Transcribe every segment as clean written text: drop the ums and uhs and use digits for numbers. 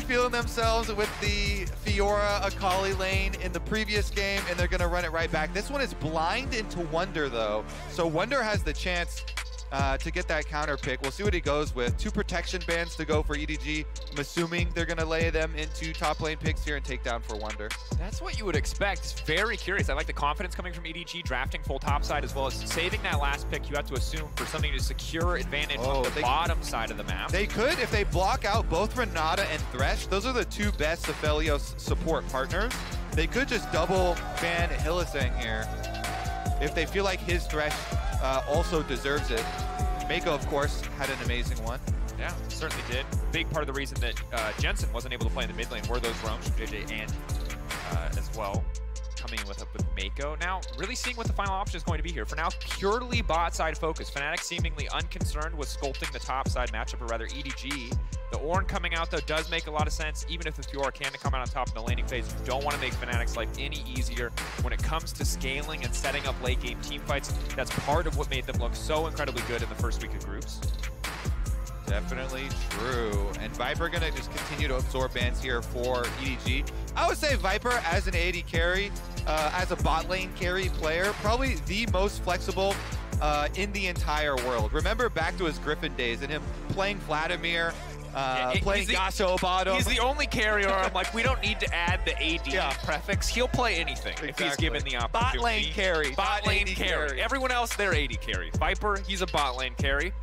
feeling themselves with the Fiora Akali lane in the previous game, and they're gonna run it right back. This one is blind into Wunder though, so Wunder has the chance to get that counter pick. We'll see what he goes with. 2 protection bands to go for EDG. I'm assuming they're gonna lay them into top lane picks here and take down for Wunder. That's what you would expect. It's very curious. I like the confidence coming from EDG, drafting full topside as well as saving that last pick. You have to assume for something to secure advantage on the bottom side of the map. They could, if they block out both Renata and Thresh. Those are the 2 best Aphelios support partners. They could just double ban Hylissang here if they feel like his Thresh also deserves it. Meiko, of course, had an amazing one. Yeah, certainly did. A big part of the reason that Jensen wasn't able to play in the mid lane were those roams from JJ and as well, coming in with Meiko. Now, really seeing what the final option is going to be here. For now, purely bot side focus. Fnatic seemingly unconcerned with sculpting the top side matchup, or rather EDG. The Ornn coming out, though, does make a lot of sense. Even if the Fiora can come out on top in the laning phase, you don't want to make Fnatic's life any easier. When it comes to scaling and setting up late game team fights, that's part of what made them look so incredibly good in the first week of groups. Definitely true. And Viper gonna just continue to absorb bans here for EDG. I would say Viper as an AD carry, as a bot lane carry player, probably the most flexible in the entire world. Remember back to his Griffin days and him playing Vladimir, playing Gasho bottom. He's the only carrier I'm like, we don't need to add the AD prefix. He'll play anything if he's given the opportunity. Bot lane carry. Bot lane carry. Everyone else, they're AD carry. Viper, he's a bot lane carry.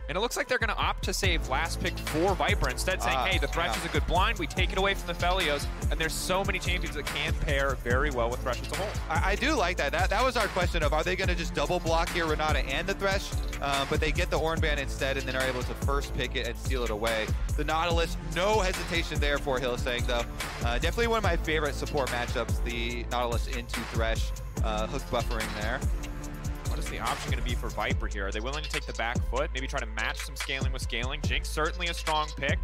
And it looks like they're going to opt to save last pick for Viper, instead saying, hey, the Thresh is a good blind, we take it away from the Aphelios, and there's so many champions that can pair very well with Thresh as a whole. I do like that. That was our question of, are they going to just double block here Renata and the Thresh? But they get the Ornn ban instead and then are able to first pick it and steal it away. The Nautilus, no hesitation there for Hylissang though. Definitely one of my favorite support matchups, the Nautilus into Thresh, hook buffering there. What is the option going to be for Viper here? Are they willing to take the back foot? Maybe try to match some scaling with scaling? Jinx, certainly a strong pick.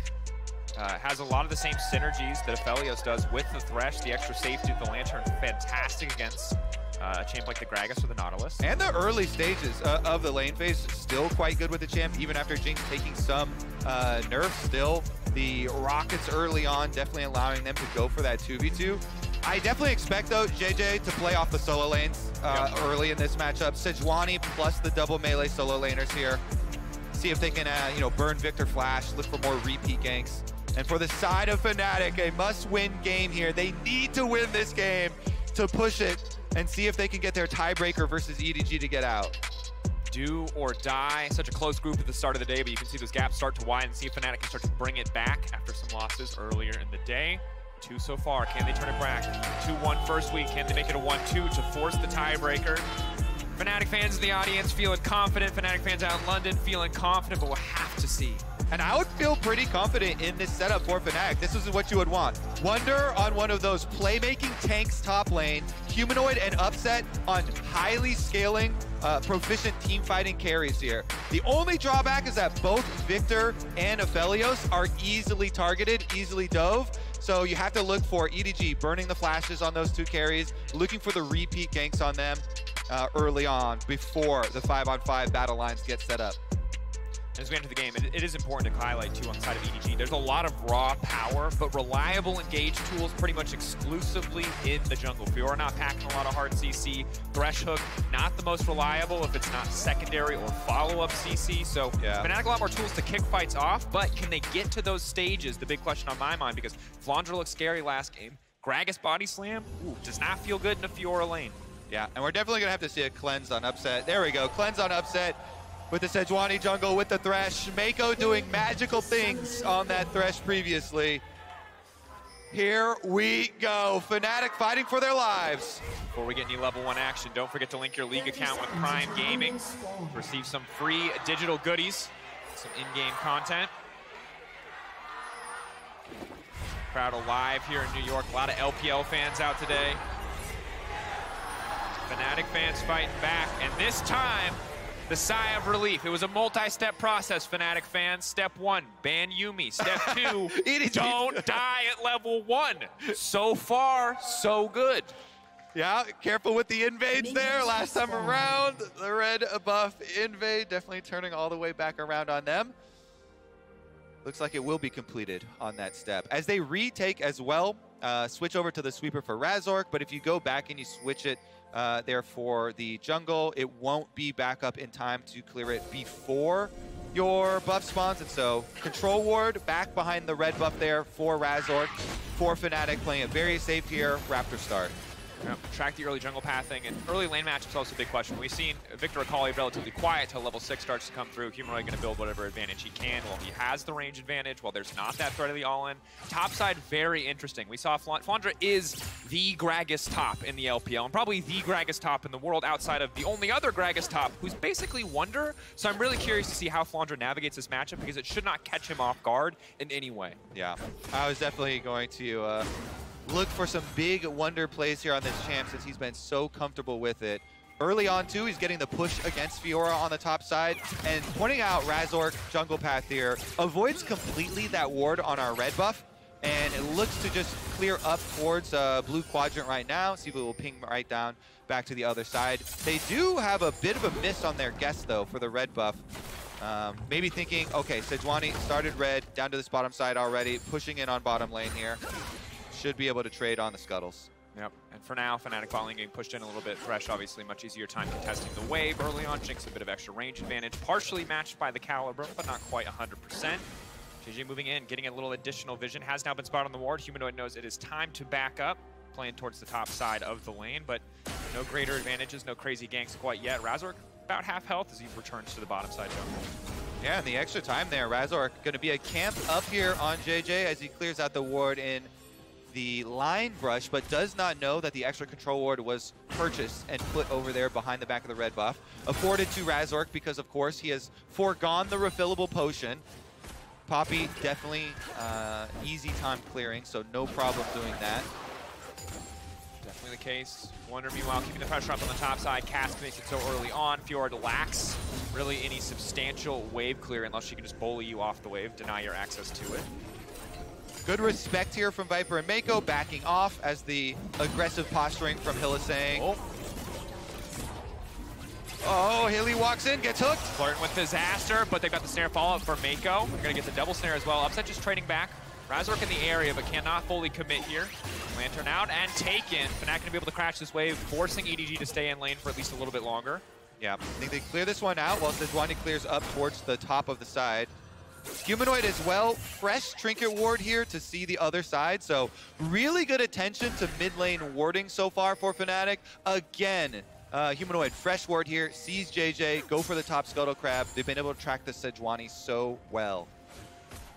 Has a lot of the same synergies that Aphelios does with the Thresh. The extra safety of the Lantern, fantastic against a champ like the Gragas or the Nautilus. And the early stages of the lane phase, still quite good with the champ, even after Jinx taking some nerfs still. The Rockets early on, definitely allowing them to go for that 2v2. I definitely expect, though, JJ to play off the solo lanes early in this matchup. Sejuani plus the double melee solo laners here. See if they can, burn Viktor Flash, look for more repeat ganks. And for the side of Fnatic, a must-win game here. They need to win this game to push it and see if they can get their tiebreaker versus EDG to get out. Do or die. Such a close group at the start of the day, but you can see those gaps start to widen and see if Fnatic can start to bring it back after some losses earlier in the day. 2 so far. Can they turn it back? 2-1 first week. Can they make it a 1-2 to force the tiebreaker? Fnatic fans in the audience feeling confident. Fnatic fans out in London feeling confident, but we'll have to see. And I would feel pretty confident in this setup for Fnatic. This is what you would want. Wunder on one of those playmaking tanks top lane. Humanoid and Upset on highly scaling, proficient team fighting carries here. The only drawback is that both Viktor and Aphelios are easily targeted, easily dove. So you have to look for EDG burning the flashes on those 2 carries, looking for the repeat ganks on them early on before the 5-on-5 battle lines get set up. As we enter the game, it is important to highlight, too, on the side of EDG. There's a lot of raw power, but reliable engage tools pretty much exclusively in the jungle. Fiora not packing a lot of hard CC. Thresh Hook, not the most reliable if it's not secondary or follow-up CC. So Fnatic a lot more tools to kick fights off, but can they get to those stages? The big question on my mind, because Flandre looked scary last game. Gragas body slam, does not feel good in a Fiora lane. Yeah, and we're definitely going to have to see a cleanse on Upset. There we go, cleanse on Upset. With the Sejuani jungle, with the Thresh. Meiko doing magical things on that Thresh previously. Here we go. Fnatic fighting for their lives. Before we get any level 1 action, don't forget to link your league account with Prime Gaming. Receive some free digital goodies, some in-game content. Crowd alive here in New York. A lot of LPL fans out today. Fnatic fans fighting back, and this time, the sigh of relief. It was a multi-step process, Fnatic fans. Step 1, ban Yuumi. Step 2, don't die at level 1. So far, so good. Yeah, careful with the invades there last time around. The red buff invade definitely turning all the way back around on them. Looks like it will be completed on that step. As they retake as well, switch over to the sweeper for Razork, but if you go back and you switch it there for the jungle, it won't be back up in time to clear it before your buff spawns, and so control ward back behind the red buff there for Razork, for Fnatic, playing it very safe here, Raptor start. Yep. Track the early jungle pathing, and early lane match is also a big question. We've seen Viktor Akali relatively quiet till level 6 starts to come through. Humanoid going to build whatever advantage he can while he has the range advantage, while there's not that threat of the all-in. Top side, very interesting. We saw Flandre is the Gragas top in the LPL, and probably the Gragas top in the world outside of the only other Gragas top, who's basically Wunder. So I'm really curious to see how Flandre navigates this matchup, because it should not catch him off guard in any way. Yeah, I was definitely going to look for some big Wunder plays here on this champ, since he's been so comfortable with it. Early on, too, he's getting the push against Fiora on the top side, and pointing out Razork jungle path here avoids completely that ward on our red buff, and it looks to just clear up towards blue quadrant right now. See if it will ping right down back to the other side. They do have a bit of a miss on their guess, though, for the red buff. Maybe thinking, okay, Sejuani started red down to this bottom side already, pushing in on bottom lane here. Should be able to trade on the scuttles. Yep, and for now, Fnatic falling, getting pushed in a little bit. Thresh, obviously, much easier time contesting the wave early on. Jinx, a bit of extra range advantage, partially matched by the caliber, but not quite 100%. JJ moving in, getting a little additional vision, has now been spotted on the ward. Humanoid knows it is time to back up, playing towards the top side of the lane, but no greater advantages, no crazy ganks quite yet. Razork, about half health as he returns to the bottom side jungle. Yeah, and the extra time there, Razork going to be a camp up here on JJ as he clears out the ward in the line brush, but does not know that the extra control ward was purchased and put over there behind the back of the red buff. Afforded to Razork because, of course, he has foregone the refillable potion. Poppy definitely easy time clearing, so no problem doing that. Definitely the case. Wunder, meanwhile, keeping the pressure up on the top side. Cask makes it so early on. Fiora lacks really any substantial wave clear unless she can just bully you off the wave, deny your access to it. Good respect here from Viper and Meiko, backing off as the aggressive posturing from Hylissang. Oh, Hilly walks in, gets hooked. Flirting with disaster, but they've got the snare follow-up for Meiko. We're gonna get the double snare as well. Upset just trading back. Razork in the area, but cannot fully commit here. Lantern out and taken. Fnatic gonna be able to crash this wave, forcing EDG to stay in lane for at least a little bit longer. Yeah, I think they clear this one out while Sejuani clears up towards the top of the side. Humanoid as well, fresh trinket ward here to see the other side, so really good attention to mid lane warding so far for Fnatic. Again, Humanoid, fresh ward here, sees JJ, go for the top scuttle crab. They've been able to track the Sejuani so well.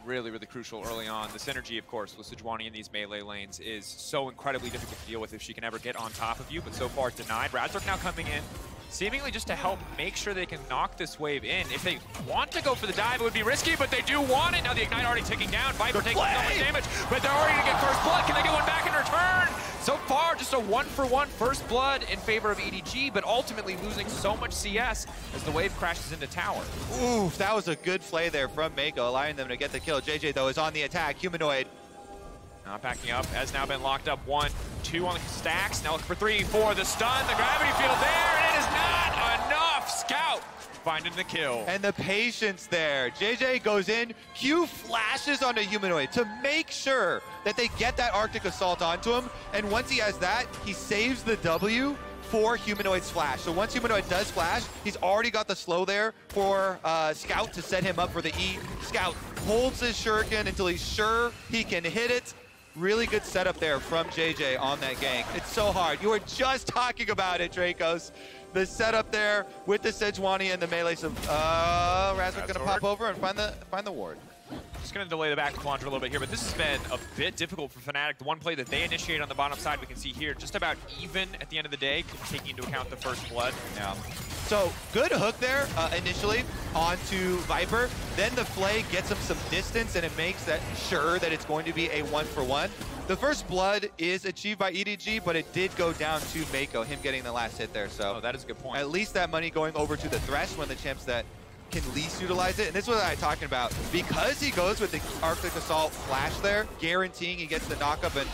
Really, really crucial early on. The synergy, of course, with Sejuani in these melee lanes is so incredibly difficult to deal with if she can ever get on top of you, but so far denied. Razork now coming in, seemingly just to help make sure they can knock this wave in. If they want to go for the dive, it would be risky, but they do want it. Now the Ignite already ticking down. Viper taking so much damage, but they're already gonna get first blood. Can they get one back in return? So far, just a 1-for-1 first blood in favor of EDG, but ultimately losing so much CS as the wave crashes into tower. Oof, that was a good play there from Meiko, allowing them to get the kill. JJ, though, is on the attack. Humanoid not backing up, has now been locked up. 1, 2 on the stacks. Now looking for 3, 4. The stun, the gravity field there, and it is not enough. Scout finding the kill. And the patience there. JJ goes in, Q flashes onto Humanoid to make sure that they get that Arctic Assault onto him. And once he has that, he saves the W for Humanoid's flash. So once Humanoid does flash, he's already got the slow there for Scout to set him up for the E. Scout holds his shuriken until he's sure he can hit it. Really good setup there from JJ on that gank. It's so hard. You were just talking about it, Dracos. The setup there with the Sejuani and the melee. So Razork gonna pop over and find the ward. Just gonna delay the back of Flandre a little bit here, but this has been a bit difficult for Fnatic. The one play that they initiate on the bottom side, we can see here, just about even at the end of the day, taking into account the first blood. Yeah. So good hook there initially onto Viper. Then the Flay gets him some distance, and it makes that sure that it's going to be a 1-for-1. The first blood is achieved by EDG, but it did go down to Meiko, him getting the last hit there. So that is a good point. At least that money going over to the Thresh, one of the champs that can least utilize it. And this is what I'm talking about. Because he goes with the Arctic Assault flash there, guaranteeing he gets the knock-up and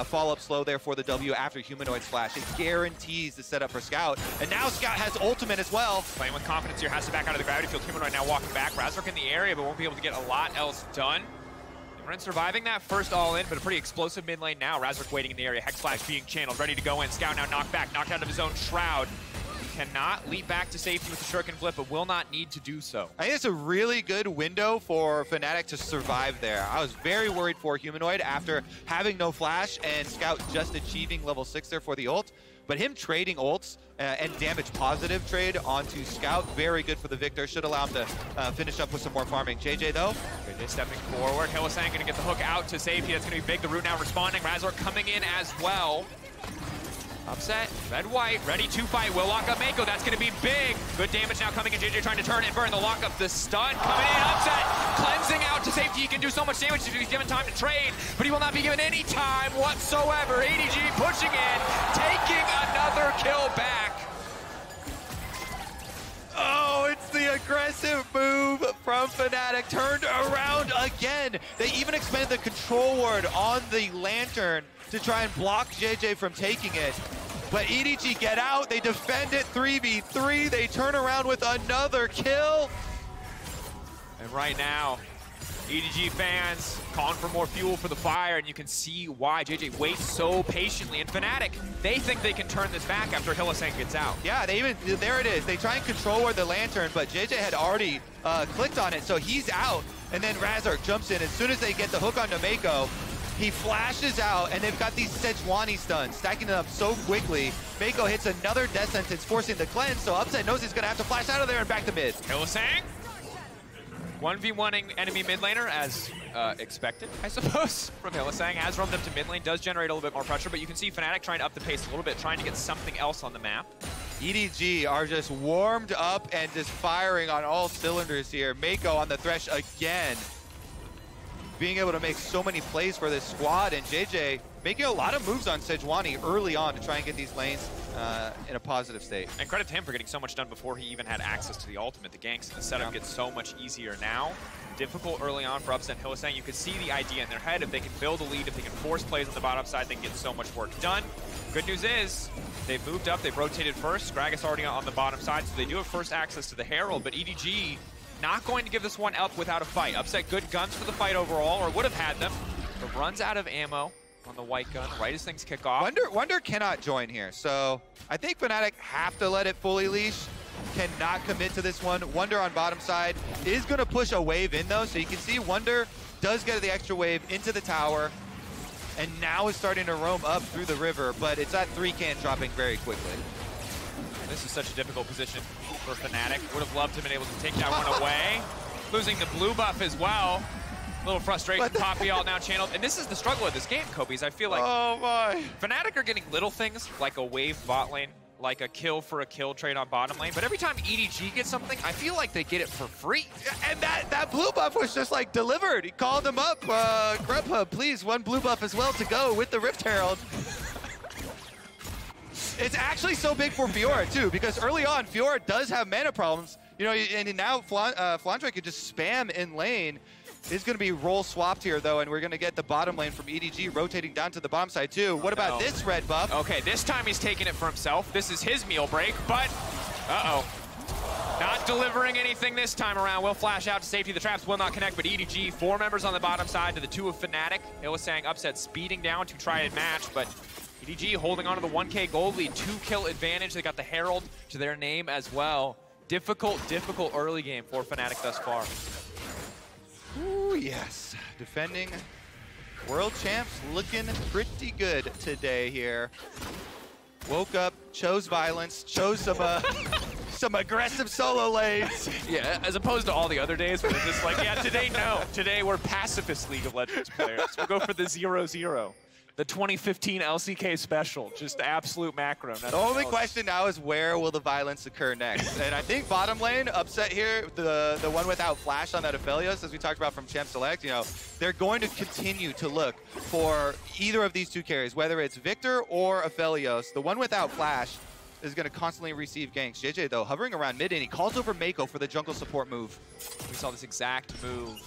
follow-up slow there for the W after Humanoid's flash. It guarantees the setup for Scout. And now Scout has ultimate as well. Playing with confidence here, has to back out of the gravity field. Humanoid now walking back. Razork in the area, but won't be able to get a lot else done. Ren surviving that first all-in, but a pretty explosive mid lane now. Razork waiting in the area. Hex Flash being channeled, ready to go in. Scout now knocked back, knocked out of his own Shroud. Cannot leap back to safety with the Shuriken Flip, but will not need to do so. I think it's a really good window for Fnatic to survive there. I was very worried for Humanoid after having no flash and Scout just achieving level 6 there for the ult. But him trading ults and damage positive trade onto Scout, very good for the Viktor. Should allow him to finish up with some more farming. JJ though? JJ stepping forward. Hylissang going to get the hook out to safety. That's going to be big. The root now responding. Razork coming in as well. Upset, red-white, ready to fight, will lock up Meiko, that's gonna be big. Good damage now coming in, JJ trying to turn and burn the lockup, the stun coming in, Upset, cleansing out to safety, he can do so much damage if he's given time to trade, but he will not be given any time whatsoever. EDG pushing in, taking another kill back. Oh, it's the aggressive move from Fnatic, turned around again. They even expanded the control ward on the Lantern to try and block JJ from taking it. But EDG get out, they defend it 3v3, they turn around with another kill. And right now, EDG fans calling for more fuel for the fire, and you can see why JJ waits so patiently. And Fnatic, they think they can turn this back after Hylissang gets out. Yeah, they even, there it is. They try and control ward the Lantern, but JJ had already clicked on it, so he's out. And then Razork jumps in. As soon as they get the hook onto Meiko, he flashes out, and they've got these Sejuani stuns, stacking them up so quickly. Meiko hits another death sentence, forcing the cleanse, so Upset knows he's gonna have to flash out of there and back to mid. Hylissang, 1v1ing enemy mid laner as expected, I suppose, from Hylissang. Has roamed up to mid lane, does generate a little bit more pressure, but you can see Fnatic trying to up the pace a little bit, trying to get something else on the map. EDG are just warmed up and just firing on all cylinders here. Meiko on the Thresh again, being able to make so many plays for this squad, and JJ making a lot of moves on Sejuani early on to try and get these lanes in a positive state. And credit to him for getting so much done before he even had access to the ultimate. The ganks and the setup gets so much easier now. Difficult early on for Upset and Hylissang. You could see the idea in their head. If they can build a lead, if they can force plays on the bottom side, they can get so much work done. Good news is, they've moved up, they've rotated first. Gragas already on the bottom side, so they do have first access to the Herald, but EDG not going to give this one up without a fight. Upset good guns for the fight overall, or would have had them, but runs out of ammo on the white gun right as things kick off. Wunder cannot join here, so I think Fnatic have to let it fully leash. Cannot commit to this one. Wunder on bottom side is going to push a wave in though, so you can see Wunder does get the extra wave into the tower, and now is starting to roam up through the river, but it's that 3-can dropping very quickly. This is such a difficult position for Fnatic. Would have loved to have been able to take that one away. Losing the blue buff as well. A little frustration, Poppy all now channeled. And this is the struggle of this game, Kobe's. I feel like Fnatic are getting little things like a wave bot lane, like a kill for a kill trade on bottom lane. But every time EDG gets something, I feel like they get it for free. And that blue buff was just like delivered. He called them up, Grubhub, please, one blue buff as well to go with the Rift Herald. It's actually so big for Fiora too, because early on, Fiora does have mana problems. You know, and now Flandre could just spam in lane. It's going to be role swapped here though, and we're going to get the bottom lane from EDG rotating down to the bottom side too. What about this red buff? Okay, this time he's taking it for himself. This is his meal break, but not delivering anything this time around. Will flash out to safety. The traps will not connect, but EDG, 4 members on the bottom side to the 2 of Fnatic. Hylissang Upset speeding down to try and match, but EDG holding on to the 1K gold lead, 2-kill advantage. They got the Herald to their name as well. Difficult early game for Fnatic thus far. Ooh, yes. Defending world champs looking pretty good today here. Woke up, chose violence, chose some aggressive solo lanes. Yeah, as opposed to all the other days where they're just like, yeah, today no. Today we're pacifist League of Legends players. We'll go for the 0-0. The 2015 LCK special, just absolute macro. The only question now is where will the violence occur next? And I think bottom lane, Upset here, the one without flash on that Aphelios, as we talked about from Champ Select, you know, they're going to continue to look for either of these 2 carries, whether it's Viktor or Aphelios. The one without flash is going to constantly receive ganks. JJ, though, hovering around mid, and he calls over Meiko for the jungle support move. We saw this exact move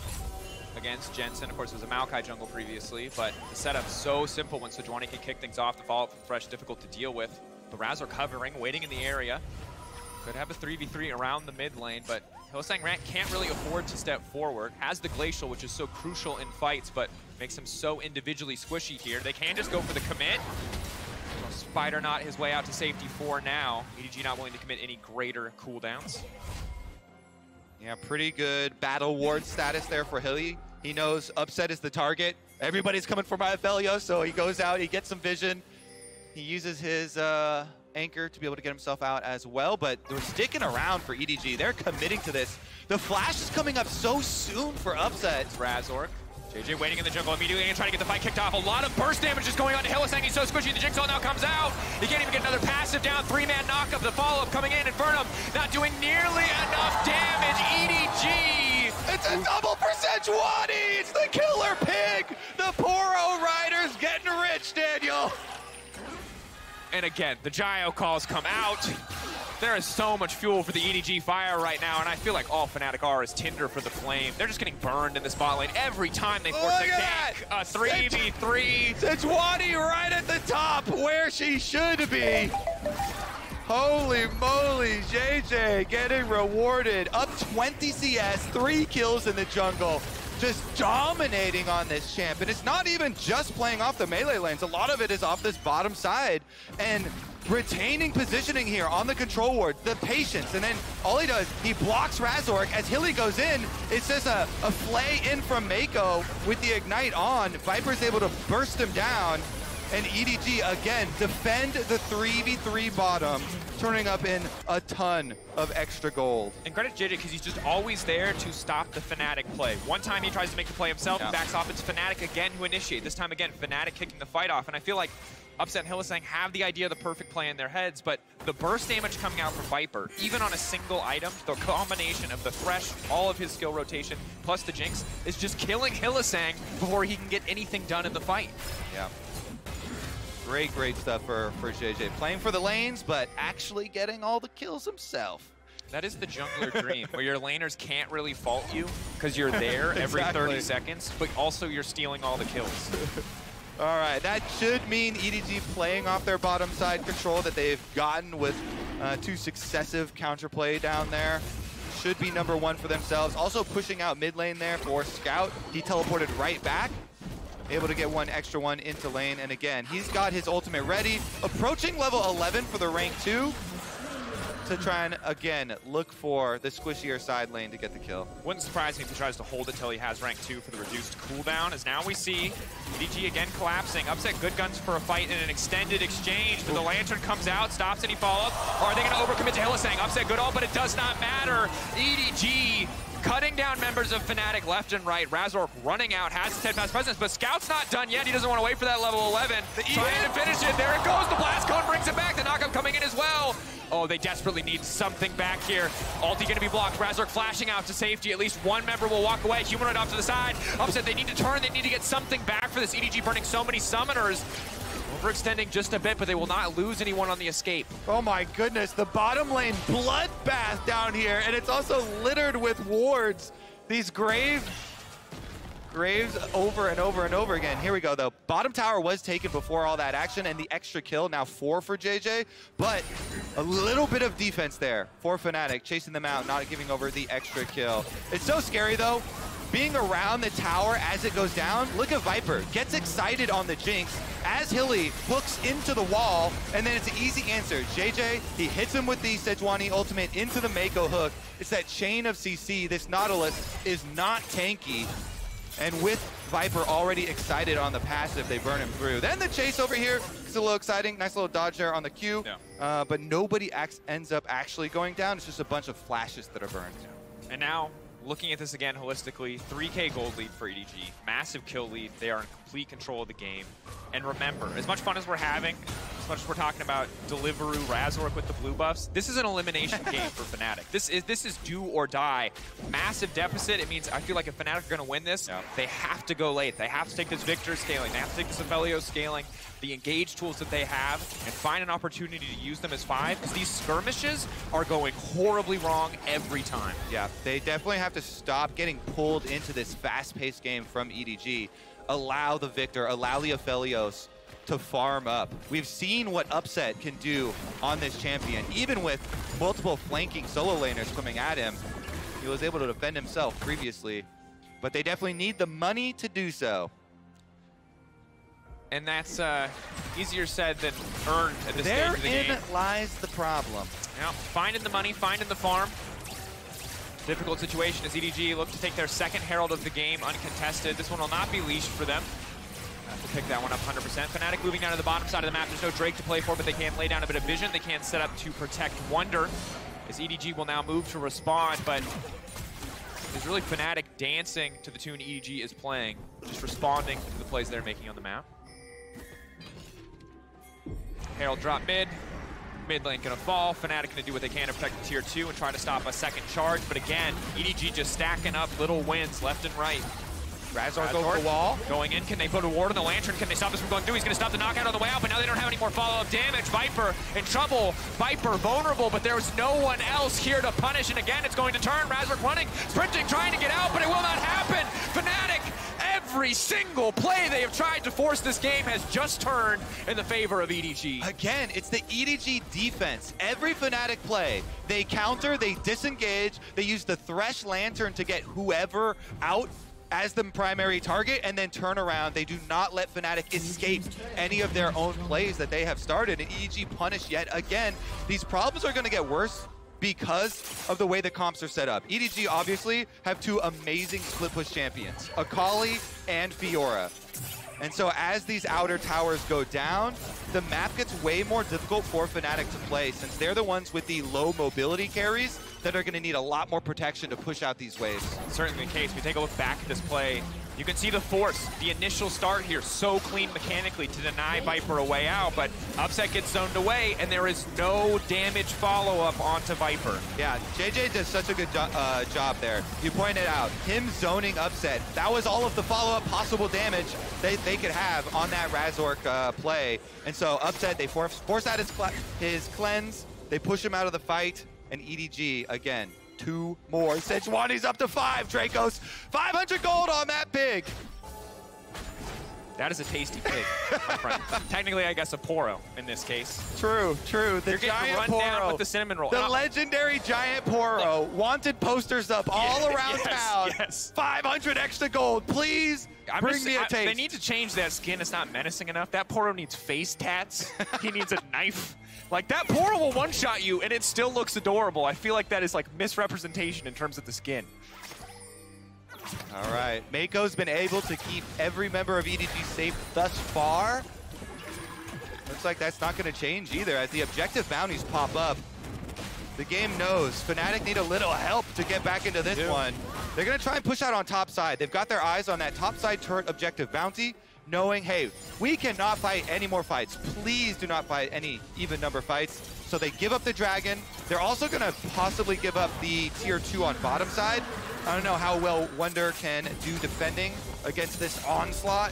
against Jensen. Of course, it was a Maokai jungle previously, but the setup's so simple when Sejuani can kick things off. The follow-up from Thresh difficult to deal with. The Razork hovering, waiting in the area. Could have a 3v3 around the mid lane, but Hylissang can't really afford to step forward. Has the Glacial, which is so crucial in fights, but makes him so individually squishy here. They can just go for the commit. Well, Spider Knot his way out to safety for now. EDG not willing to commit any greater cooldowns. Yeah, pretty good battle ward status there for Hilly. He knows Upset is the target. Everybody's coming for my Aphelios, so he goes out, he gets some vision. He uses his anchor to be able to get himself out as well, but they're sticking around for EDG. They're committing to this. The flash is coming up so soon for Upset. It's Razork. JJ waiting in the jungle immediately and trying to get the fight kicked off. A lot of burst damage is going on to Hylissang. He's so squishy. The Jinx all now comes out. He can't even get another passive down. 3-man knock-up. The follow-up coming in. Infernum not doing nearly enough damage. EDG. It's a double for Sejuani. It's the killer pig. The Poro Riders getting rich, Daniel. And again, the Gyro calls come out. There is so much fuel for the EDG fire right now, and I feel like all Fnatic are is tinder for the flame. They're just getting burned in the spot lane every time they force a gank. A 3v3. Sejuani right at the top, where she should be. Holy moly, JJ getting rewarded. Up 20 CS, 3 kills in the jungle. Just dominating on this champ. And it's not even just playing off the melee lanes. A lot of it is off this bottom side. And retaining positioning here on the control ward, the patience, and then all he does, he blocks Razork. As Hilly goes in, it's just a flay in from Meiko with the ignite on. Viper's able to burst him down, and EDG again defend the 3v3 bottom, turning up in a ton of extra gold. And credit to JJ because he's just always there to stop the Fnatic play. One time he tries to make the play himself and backs off. It's Fnatic again who initiate. This time again, Fnatic kicking the fight off. And I feel like Upset and Hylissang have the idea of the perfect play in their heads, but the burst damage coming out from Viper, even on a single item, the combination of the Thresh, all of his skill rotation, plus the Jinx, is just killing Hylissang before he can get anything done in the fight. Yeah. Great stuff for JJ. Playing for the lanes, but actually getting all the kills himself. That is the jungler dream, where your laners can't really fault you because you're there every 30 seconds, but also you're stealing all the kills. All right, that should mean EDG playing off their bottom side control that they've gotten with 2 successive counterplay down there. Should be #1 for themselves. Also pushing out mid lane there for Scout. He teleported right back. Able to get 1 extra one into lane. And again, he's got his ultimate ready. Approaching level 11 for the rank 2 to try and, again, look for the squishier side lane to get the kill. Wouldn't surprise me if he tries to hold it till he has rank 2 for the reduced cooldown, as now we see EDG again collapsing. Upset good guns for a fight in an extended exchange, but the Lantern comes out, stops any follow-up. Or are they going to overcommit to Hylissang? Upset good all, but it does not matter. EDG cutting down members of Fnatic left and right. Razork running out, has his 10-pass presence, but Scout's not done yet. He doesn't want to wait for that level 11. Trying to finish it. There it goes. The blast cone brings it back. The knockup coming in as well. Oh, they desperately need something back here. Ulti going to be blocked. Razork flashing out to safety. At least one member will walk away. Humanoid off to the side. Upset, they need to turn. They need to get something back for this. EDG burning so many summoners. Overextending just a bit, but they will not lose anyone on the escape. Oh my goodness, the bottom lane bloodbath down here, and it's also littered with wards. These graves over and over and over again. Here we go though. Bottom tower was taken before all that action, and the extra kill, now 4 for JJ, but a little bit of defense there for Fnatic, chasing them out, not giving over the extra kill. It's so scary though, being around the tower as it goes down. Look at Viper, gets excited on the Jinx as Hilly hooks into the wall, and then it's an easy answer. JJ, he hits him with the Sejuani ultimate into the Meiko hook. It's that chain of CC. This Nautilus is not tanky. And with Viper already excited on the passive, they burn him through. Then the chase over here is a little exciting. Nice little dodge there on the Q. Yeah. But nobody ends up actually going down. It's just a bunch of flashes that are burned. Yeah. And now, looking at this again holistically, 3K gold lead for EDG, massive kill lead. They are in complete control of the game. And remember, as much fun as we're having, as much as we're talking about Deliveroo Razork with the blue buffs, this is an elimination game for Fnatic. This is do or die. Massive deficit. It means I feel like if Fnatic are going to win this, they have to go late. They have to take this Viktor scaling. They have to take this Aphelios scaling. the engage tools that they have and find an opportunity to use them as 5, because these skirmishes are going horribly wrong every time. Yeah, they definitely have to stop getting pulled into this fast-paced game from EDG. Allow the Viktor, allow the Aphelios to farm up. We've seen what Upset can do on this champion. Even with multiple flanking solo laners coming at him, he was able to defend himself previously. But they definitely need the money to do so. And that's easier said than earned at this stage of the game. Therein lies the problem. Now, finding the money, finding the farm. Difficult situation as EDG look to take their second Herald of the game uncontested. This one will not be leashed for them. Have to pick that one up 100%. Fnatic moving down to the bottom side of the map. There's no Drake to play for, but they can lay down a bit of vision. They can set up to protect Wunder as EDG will now move to respond, but it's really Fnatic dancing to the tune EDG is playing, just responding to the plays they're making on the map. Herald drop mid. Mid lane gonna fall. Fnatic gonna do what they can to protect the tier 2 and try to stop a second charge. But again, EDG just stacking up little wins left and right. Razork over the wall. Going in, can they put a ward on the Lantern? Can they stop this from going through? He's gonna stop the knockout on the way out, but now they don't have any more follow-up damage. Viper in trouble. Viper vulnerable, but there's no one else here to punish. And again, it's going to turn. Razork running, sprinting, trying to get out, but it will not happen. Fnatic, every single play they have tried to force this game has just turned in the favor of EDG. Again, it's the EDG defense. Every Fnatic play, they counter, they disengage, they use the Thresh Lantern to get whoever out as the primary target, and then turn around. They do not let Fnatic escape any of their own plays that they have started, and EDG punish yet again. These problems are going to get worse because of the way the comps are set up. EDG obviously have 2 amazing split push champions, Akali and Fiora. And so as these outer towers go down, the map gets way more difficult for Fnatic to play, since they're the ones with the low mobility carries that are going to need a lot more protection to push out these waves. Certainly the case. We take a look back at this play. You can see the force, the initial start here, so clean mechanically to deny Viper a way out, but Upset gets zoned away, and there is no damage follow-up onto Viper. Yeah, JJ does such a good job there. You pointed out, him zoning Upset, that was all of the follow-up possible damage they could have on that Razork play. And so Upset, they force out his cleanse, they push him out of the fight, and EDG, again, 2 more. Sejuani's up to 5, Dracos. 500 gold on that pig. That is a tasty pig, my friend. Technically, I guess a Poro in this case. True, true. The You're giant getting run Poro. down with the cinnamon roll. The legendary giant Poro. Wanted posters up all around town. Yes. 500 extra gold, please. Bring me a taste. They need to change that skin. It's not menacing enough. That Poro needs face tats. He needs a knife. Like, that Poro will one-shot you, and it still looks adorable. I feel like that is, like, misrepresentation in terms of the skin. All right. Meiko's been able to keep every member of EDG safe thus far. Looks like that's not going to change either as the objective bounties pop up. The game knows Fnatic need a little help to get back into this one. They're going to try and push out on top side. They've got their eyes on that top side turret objective bounty, knowing, hey, we cannot fight any more fights. Please do not fight any even number fights. So they give up the dragon. They're also going to possibly give up the tier 2 on bottom side. I don't know how well Wunder can do defending against this onslaught.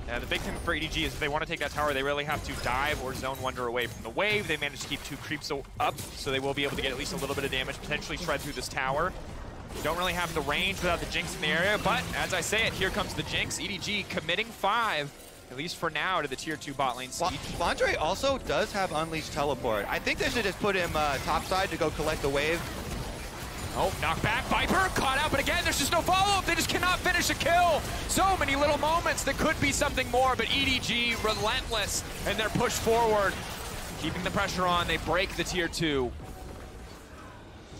Yeah, the big thing for EDG is if they want to take that tower, they really have to dive or zone Wunder away from the wave. They managed to keep 2 creeps up, so they will be able to get at least a little bit of damage, potentially shred through this tower. Don't really have the range without the Jinx in the area, but as I say it, here comes the Jinx. EDG committing 5, at least for now, to the tier 2 bot lane siege. Flandre also does have Unleashed Teleport. I think they should just put him topside to go collect the wave. Oh, knock back, Viper, caught out, but again, there's just no follow-up. They just cannot finish a kill. So many little moments that could be something more, but EDG relentless in their push forward. Keeping the pressure on, they break the tier 2.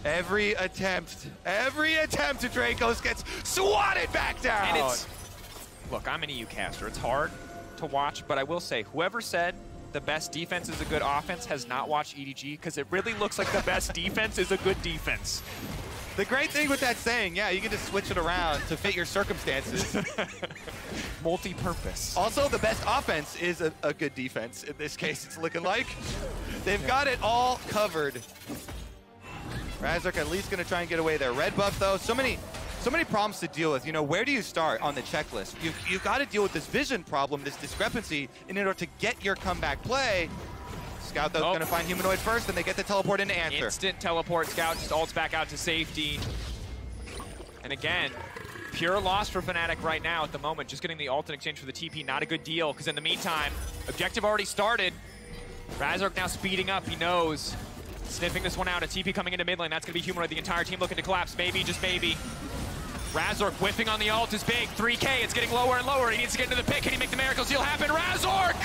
Every attempt to Dracos gets swatted back down. And it's, look, I'm an EU caster. It's hard to watch, but I will say, whoever said the best defense is a good offense has not watched EDG, because it really looks like the best defense is a good defense. The great thing with that saying, yeah, you can just switch it around to fit your circumstances. Multi-purpose. Also, the best offense is a good defense. In this case, it's looking like. They've got it all covered. Razork at least going to try and get away their red buff, though. So many so many problems to deal with. You know, where do you start on the checklist? You've got to deal with this vision problem, this discrepancy, in order to get your comeback play. Scout, though, is going to find Humanoid first, and they get the teleport into answer. Instant teleport. Scout just ults back out to safety. And again, pure loss for Fnatic right now at the moment. Just getting the ult in exchange for the TP, not a good deal, because in the meantime, objective already started. Razork now speeding up, he knows. Sniffing this one out, a TP coming into mid lane. That's going to be Humanoid, the entire team looking to collapse. Maybe, just maybe. Razork whiffing on the ult is big. 3K, it's getting lower and lower. He needs to get into the pit. Can he make the miracle seal happen? Razork!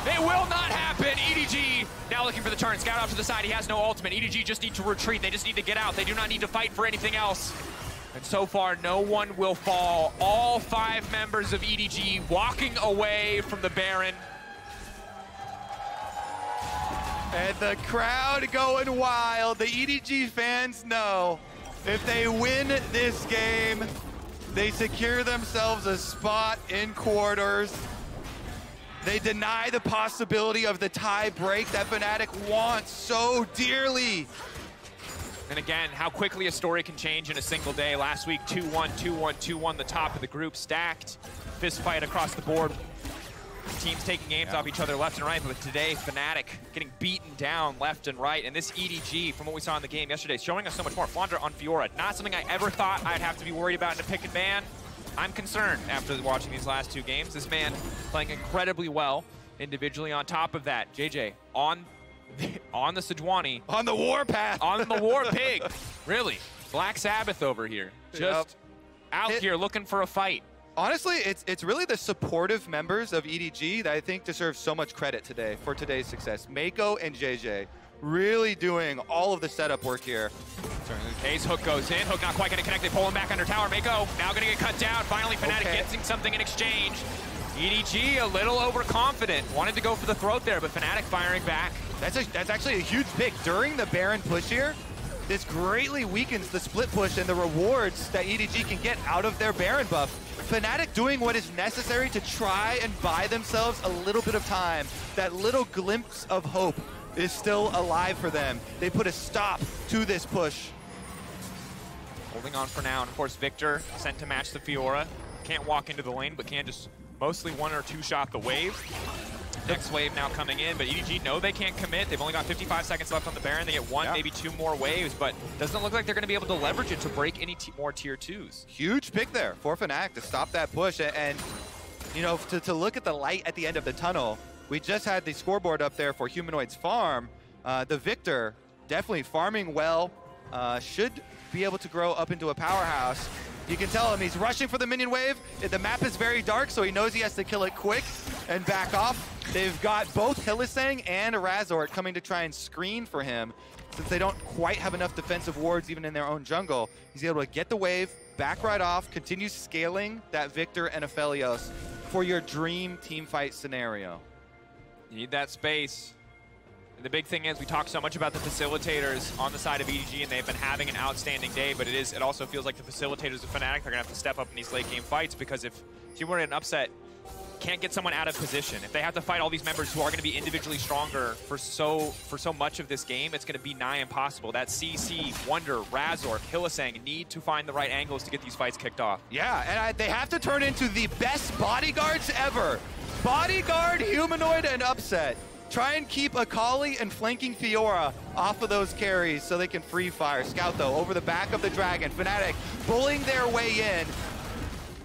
It will not happen. EDG now looking for the turn. Scout off to the side. He has no ultimate. EDG just need to retreat. They just need to get out. They do not need to fight for anything else. And so far, no one will fall. All 5 members of EDG walking away from the Baron. And the crowd going wild. The EDG fans know if they win this game, they secure themselves a spot in quarters. They deny the possibility of the tie break that Fnatic wants so dearly. And again, how quickly a story can change in a single day. Last week, 2-1, 2-1, 2-1, the top of the group stacked. Fist fight across the board. Teams taking games off each other left and right, but today, Fnatic getting beaten down left and right. And this EDG, from what we saw in the game yesterday, showing us so much more. Flandre on Fiora, not something I ever thought I'd have to be worried about in a pick and ban. I'm concerned after watching these last 2 games. This man playing incredibly well individually. On top of that, JJ, on the Sejuani. On the warpath. On the war pig. Really. Black Sabbath over here. Just out here looking for a fight. Honestly, it's really the supportive members of EDG that I think deserve so much credit today for today's success. Meiko and JJ really doing all of the setup work here. Case hook goes in. Hook not quite going to connect. They pull him back under tower. Meiko now going to get cut down. Finally, Fnatic getting something in exchange. EDG a little overconfident. Wanted to go for the throat there, but Fnatic firing back. That's actually a huge pick. During the Baron push here, this greatly weakens the split push and the rewards that EDG can get out of their Baron buff. Fnatic doing what is necessary to try and buy themselves a little bit of time. That little glimpse of hope is still alive for them. They put a stop to this push. Holding on for now, and of course Viktor sent to match the Fiora. Can't walk into the lane, but can just mostly 1 or 2 shot the wave. Next wave now coming in, but EDG know they can't commit. They've only got 55 seconds left on the Baron. They get 1, maybe 2 more waves, but doesn't look like they're going to be able to leverage it to break any more tier 2s. Huge pick there for Fnatic to stop that push, and you know, to look at the light at the end of the tunnel. We just had the scoreboard up there for Humanoid's farm. The Viktor definitely farming well, should be able to grow up into a powerhouse. You can tell him he's rushing for the minion wave. The map is very dark, so he knows he has to kill it quick and back off. They've got both Hylissang and Razork coming to try and screen for him. Since they don't quite have enough defensive wards even in their own jungle, he's able to get the wave, back right off, continue scaling that Viktor and Aphelios for your dream team fight scenario. You need that space. And the big thing is we talk so much about the facilitators on the side of EDG, and they've been having an outstanding day, but it also feels like the facilitators of Fnatic are going to have to step up in these late game fights, because if you were in an upset, can't get someone out of position. If they have to fight all these members who are going to be individually stronger for so much of this game, it's going to be nigh impossible. That CC, Wunder, Razork, Hylissang need to find the right angles to get these fights kicked off. Yeah, and they have to turn into the best bodyguards ever. Bodyguard, Humanoid, and Upset. Try and keep Akali and flanking Fiora off of those carries so they can free fire. Scout, though, over the back of the Dragon. Fnatic bullying their way in.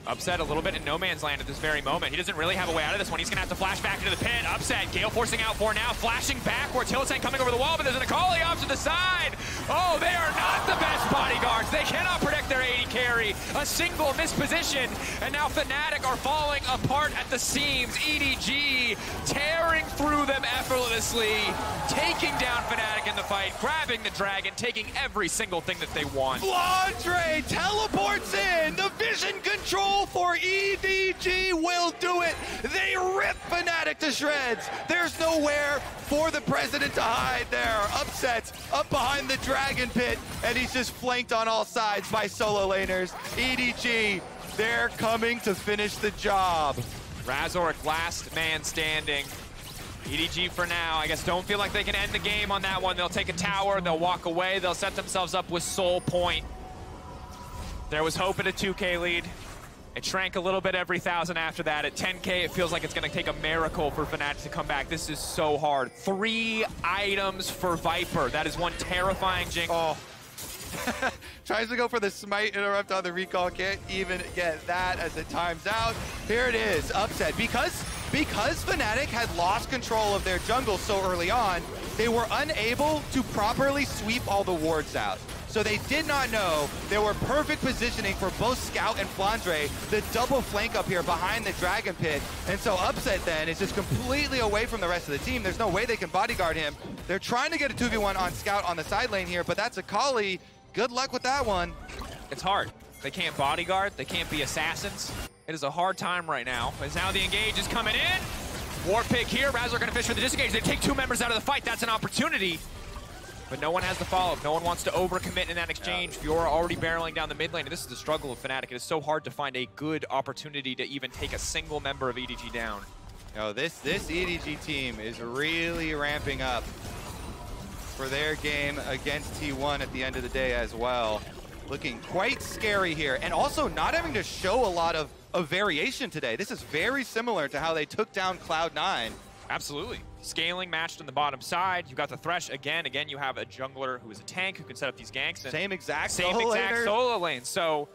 Upset a little bit in no man's land at this very moment. He doesn't really have a way out of this one. He's going to have to flash back into the pit. Upset, Gale forcing out for now, flashing backwards. Hylissang coming over the wall, but there's an Akali off to the side. Oh, they are not the best bodyguards. They cannot protect their AD carry. A single misposition, and now Fnatic are falling apart at the seams. EDG tearing through them effortlessly, taking down Fnatic in the fight, grabbing the Dragon, taking every single thing that they want. Flandre teleports in. The vision control for EDG will do it. They rip Fnatic to shreds. There's nowhere for the president to hide there. Upsets up behind the Dragon pit, and he's just flanked on all sides by solo laners. EDG, they're coming to finish the job. Razork, last man standing. EDG for now, I guess don't feel like they can end the game on that one. They'll take a tower, they'll walk away, they'll set themselves up with Soul Point. There was hope at a 2K lead. It shrank a little bit every 1,000 after that. At 10K, it feels like it's going to take a miracle for Fnatic to come back. This is so hard. 3 items for Viper. That is one terrifying Jinx. Oh. Tries to go for the smite interrupt on the recall. Can't even get that as it times out. Here it is, upset. Because Fnatic had lost control of their jungle so early on, they were unable to properly sweep all the wards out. So they did not know there were perfect positioning for both Scout and Flandre, the double flank up here behind the Dragon Pit. And so Upset then is just completely away from the rest of the team. There's no way they can bodyguard him. They're trying to get a 2v1 on Scout on the side lane here, but that's Akali. Good luck with that one. It's hard. They can't bodyguard. They can't be assassins. It is a hard time right now. As now the engage is coming in. War pick here. Razork gonna fish for the disengage. They take 2 members out of the fight. That's an opportunity. But no one has the follow-up. No one wants to overcommit in that exchange. Fiora already barreling down the mid lane. And this is the struggle of Fnatic. It is so hard to find a good opportunity to even take a single member of EDG down. No, this EDG team is really ramping up for their game against T1 at the end of the day as well. Looking quite scary here. And also not having to show a lot of variation today. This is very similar to how they took down Cloud9. Absolutely. Scaling matched on the bottom side. You got the Thresh again. Again, you have a jungler who is a tank who can set up these ganks. And same exact solo lane. So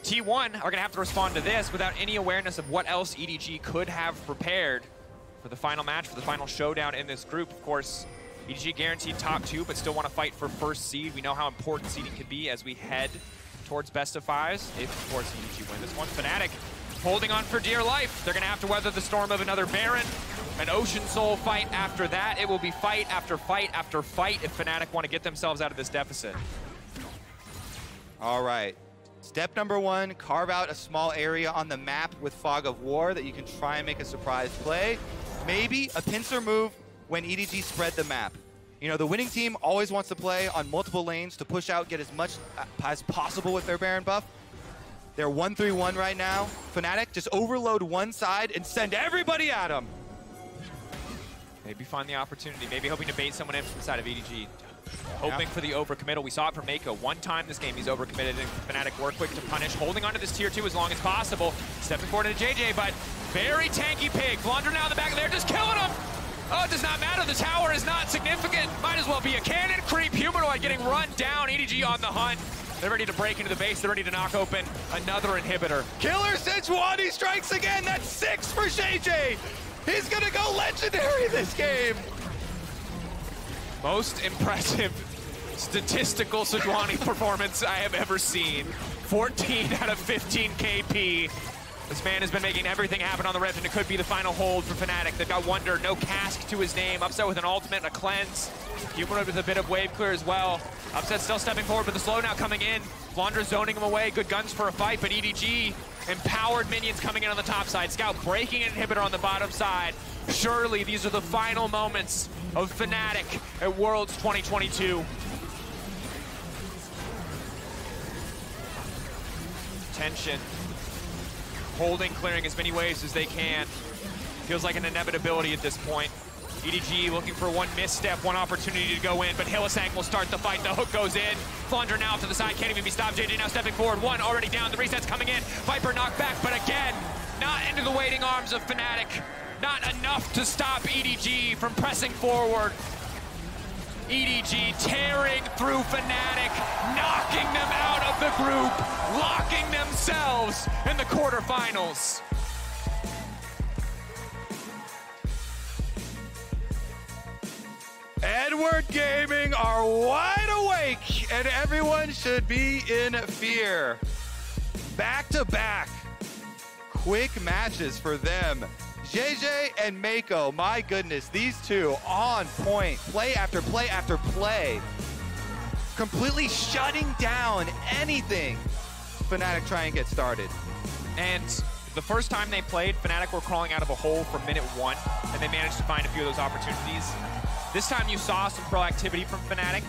T1 are going to have to respond to this without any awareness of what else EDG could have prepared for the final match, for the final showdown in this group. Of course, EDG guaranteed top 2, but still want to fight for first seed. We know how important seeding can be as we head towards best of 5s. If, of course, EDG win this one. Fnatic holding on for dear life. They're going to have to weather the storm of another Baron. An Ocean Soul fight after that. It will be fight after fight after fight if Fnatic want to get themselves out of this deficit. All right. Step number 1, carve out a small area on the map with Fog of War that you can try and make a surprise play. Maybe a pincer move when EDG spread the map. You know, the winning team always wants to play on multiple lanes to push out, get as much as possible with their Baron buff. They're 1-3-1 right now. Fnatic, just overload one side and send everybody at them. Maybe find the opportunity, maybe hoping to bait someone in from the side of EDG. Hoping for the overcommittal. We saw it from Meiko. One time this game he's overcommitted and Fnatic were quick to punish. Holding onto this tier 2 as long as possible. Stepping forward into JJ, but very tanky pig. Flandre now in the back of there, just killing him. Oh, it does not matter. The tower is not significant. Might as well be a cannon creep. Humanoid getting run down. EDG on the hunt. They're ready to break into the base. They're ready to knock open another inhibitor. Killer Sejuani strikes again. That's 6 for JJ. He's gonna go legendary this game. Most impressive statistical Sejuani performance I have ever seen. 14 out of 15 KP. This man has been making everything happen on the Rift, and it could be the final hold for Fnatic. They've got Wunder, no cask to his name. Upset with an ultimate and a cleanse. Humanoid with a bit of wave clear as well. Upset still stepping forward, but the slow now coming in. Flandre zoning him away. Good guns for a fight, but EDG empowered minions coming in on the top side. Scout breaking an inhibitor on the bottom side. Surely these are the final moments of Fnatic at Worlds 2022. Tension. Holding, clearing as many waves as they can. Feels like an inevitability at this point. EDG looking for one misstep, one opportunity to go in, but Hylissang will start the fight. The hook goes in. Flandre now to the side, can't even be stopped. JJ now stepping forward. One already down. The reset's coming in. Viper knocked back, but again, not into the waiting arms of Fnatic. Not enough to stop EDG from pressing forward. EDG tearing through Fnatic, knocking them out of the group, locking themselves in the quarterfinals. Edward Gaming are wide awake, and everyone should be in fear. Back-to-back quick matches for them. JJ and Meiko, my goodness, these two on point, play after play after play. Completely shutting down anything Fnatic try and get started. And the first time they played, Fnatic were crawling out of a hole from minute 1, and they managed to find a few of those opportunities. This time you saw some proactivity from Fnatic.